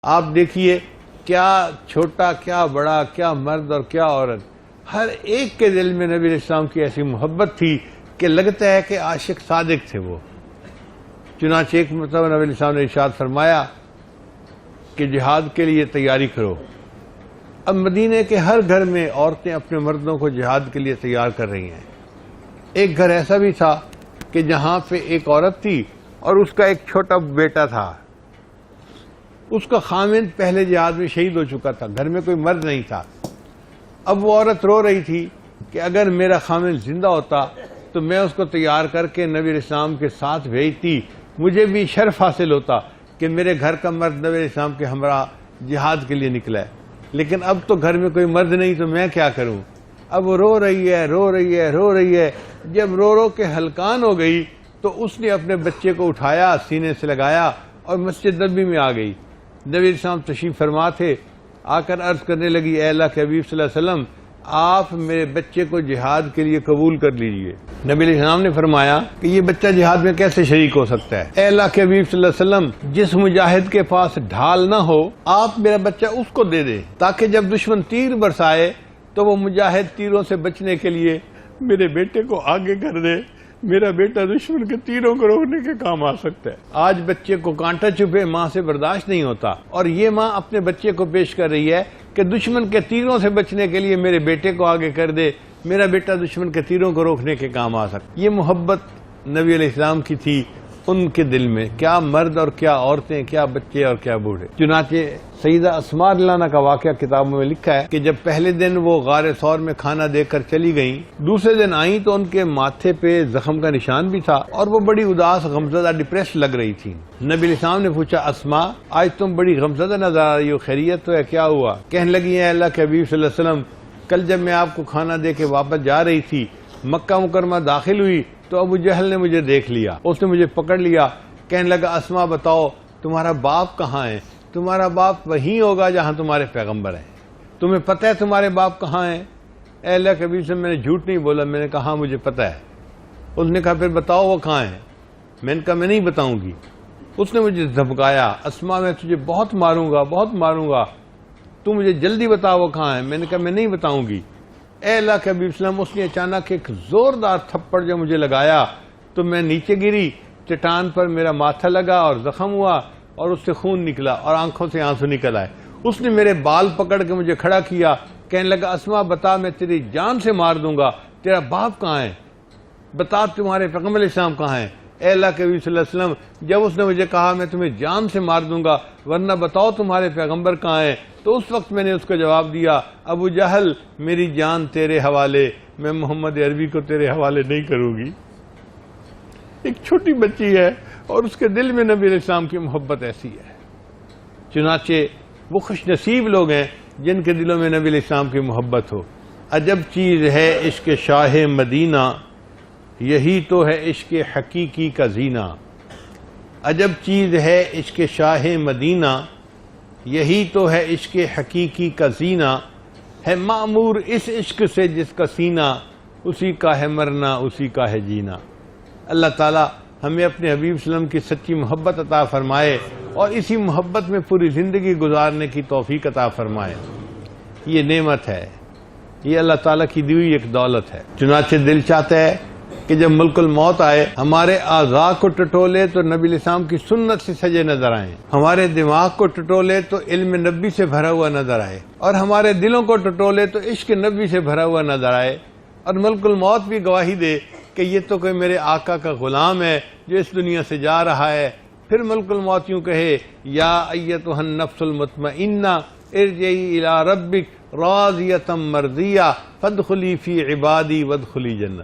آپ دیکھیے کیا چھوٹا کیا بڑا، کیا مرد اور کیا عورت، ہر ایک کے دل میں نبی علیہ السلام کی ایسی محبت تھی کہ لگتا ہے کہ عاشق صادق تھے وہ۔ چنانچہ ایک مرتبہ نبی علیہ السلام نے ارشاد فرمایا کہ جہاد کے لیے تیاری کرو۔ اب مدینے کے ہر گھر میں عورتیں اپنے مردوں کو جہاد کے لیے تیار کر رہی ہیں۔ ایک گھر ایسا بھی تھا کہ جہاں پہ ایک عورت تھی اور اس کا ایک چھوٹا بیٹا تھا۔ اس کا خامند پہلے جہاد میں شہید ہو چکا تھا، گھر میں کوئی مرد نہیں تھا۔ اب وہ عورت رو رہی تھی کہ اگر میرا خامند زندہ ہوتا تو میں اس کو تیار کر کے نبی علیہ السلام کے ساتھ بھیجتی، مجھے بھی شرف حاصل ہوتا کہ میرے گھر کا مرد نبی علیہ السلام کے ہمراہ جہاد کے لیے نکلا ہے، لیکن اب تو گھر میں کوئی مرد نہیں تو میں کیا کروں۔ اب وہ رو رہی ہے۔ جب رو کے ہلکان ہو گئی تو اس نے اپنے بچے کو اٹھایا، سینے سے لگایا اور مسجد نبوی میں آ گئی۔ نبی علیہ السلام تشریف فرما تھے، آ کر عرض کرنے لگی، اے اللہ کے حبیب صلی اللہ علیہ وسلم، آپ میرے بچے کو جہاد کے لیے قبول کر لیجئے۔ نبی علیہ السلام نے فرمایا کہ یہ بچہ جہاد میں کیسے شریک ہو سکتا ہے؟ اے اللہ کے حبیب صلی اللہ علیہ وسلم، جس مجاہد کے پاس ڈھال نہ ہو آپ میرا بچہ اس کو دے دیں، تاکہ جب دشمن تیر برسائے تو وہ مجاہد تیروں سے بچنے کے لیے میرے بیٹے کو آگے کر دے، میرا بیٹا دشمن کے تیروں کو روکنے کے کام آ سکتا ہے۔ آج بچے کو کانٹا چبھے ماں سے برداشت نہیں ہوتا، اور یہ ماں اپنے بچے کو پیش کر رہی ہے کہ دشمن کے تیروں سے بچنے کے لیے میرے بیٹے کو آگے کر دے، میرا بیٹا دشمن کے تیروں کو روکنے کے کام آ سکتا ہے۔ یہ محبت نبی علیہ السلام کی تھی ان کے دل میں، کیا مرد اور کیا عورتیں، کیا بچے اور کیا بوڑھے۔ چنانچہ سیدہ اسماء رضی اللہ عنہا کا واقعہ کتابوں میں لکھا ہے کہ جب پہلے دن وہ غار ثور میں کھانا دے کر چلی گئیں، دوسرے دن آئیں تو ان کے ماتھے پہ زخم کا نشان بھی تھا اور وہ بڑی اداس، غمزدہ، ڈپریس لگ رہی تھی۔ نبی علیہ السلام نے پوچھا، اسماء آج تم بڑی غمزدہ نظر آ رہی ہو، خیریت تو ہے، کیا ہوا؟ کہنے لگی، اے اللہ کے حبیب صلی اللہ علیہ وسلم، کل جب میں آپ کو کھانا دے کے واپس جا رہی تھی، مکہ مکرمہ داخل ہوئی تو ابو جہل نے مجھے دیکھ لیا، اس نے مجھے پکڑ لیا، کہنے لگا، اسماء بتاؤ تمہارا باپ کہاں ہے؟ تمہارا باپ وہیں ہوگا جہاں تمہارے پیغمبر ہیں، تمہیں پتہ ہے تمہارے باپ کہاں ہیں؟ اے اللہ کے حبیب سے میں نے جھوٹ نہیں بولا، میں نے کہا مجھے پتہ ہے۔ اس نے کہا پھر بتاؤ وہ کہاں ہے؟ میں نے کہا میں نہیں بتاؤں گی۔ اس نے مجھے دھمکایا، اسماء میں تجھے بہت ماروں گا، تو مجھے جلدی بتا وہ کہاں ہے۔ میں نے کہا میں نہیں بتاؤں گی۔ اے اللہ کے حبیب صلی اللہ علیہ وسلم، اس نے اچانک ایک زوردار تھپڑ جو مجھے لگایا تو میں نیچے گری، چٹان پر میرا ماتھا لگا اور زخم ہوا اور اس سے خون نکلا اور آنکھوں سے آنسو نکل آئے۔ اس نے میرے بال پکڑ کے مجھے کھڑا کیا، کہنے لگا، اسماء بتا، میں تیری جان سے مار دوں گا، تیرا باپ کہاں ہے؟ بتا تمہارے پیغمبر علیہ السلام کہاں ہیں؟ اے اللہ کے حبیب صلی اللہ علیہ وسلم، جب اس نے مجھے کہا میں تمہیں جان سے مار دوں گا ورنہ بتاؤ تمہارے پیغمبر کہاں ہیں، تو اس وقت میں نے اس کو جواب دیا، ابو جہل میری جان تیرے حوالے، میں محمد عربی کو تیرے حوالے نہیں کروں گی۔ ایک چھوٹی بچی ہے اور اس کے دل میں نبی علیہ السلام کی محبت ایسی ہے۔ چنانچہ وہ خوش نصیب لوگ ہیں جن کے دلوں میں نبی علیہ السلام کی محبت ہو۔ عجب چیز ہے عشق شاہ مدینہ، یہی تو ہے عشق حقیقی کا زینہ۔ عجب چیز ہے عشق شاہ مدینہ، یہی تو ہے عشق حقیقی کا زینہ۔ ہے معمور اس عشق سے جس کا سینہ، اسی کا ہے مرنا اسی کا ہے جینا۔ اللہ تعالی ہمیں اپنے حبیب صلی اللہ علیہ وسلم کی سچی محبت عطا فرمائے اور اسی محبت میں پوری زندگی گزارنے کی توفیق عطا فرمائے۔ یہ نعمت ہے، یہ اللہ تعالیٰ کی دی ہوئی ایک دولت ہے۔ چنانچہ دل چاہتا ہے کہ جب ملک الموت آئے، ہمارے اعضاء کو ٹٹولے تو نبی علیہ السلام کی سنت سے سجے نظر آئیں، ہمارے دماغ کو ٹٹولے تو علم نبی سے بھرا ہوا نظر آئے، اور ہمارے دلوں کو ٹٹولے تو عشق نبی سے بھرا ہوا نظر آئے، اور ملک الموت بھی گواہی دے کہ یہ تو کوئی میرے آقا کا غلام ہے جو اس دنیا سے جا رہا ہے۔ پھر ملک الموت یوں کہے، یا ایتھا النفس المطمئنہ ارجعی الی ربک راضیۃ مرضیہ فادخلی فی عبادی وادخلی جنت۔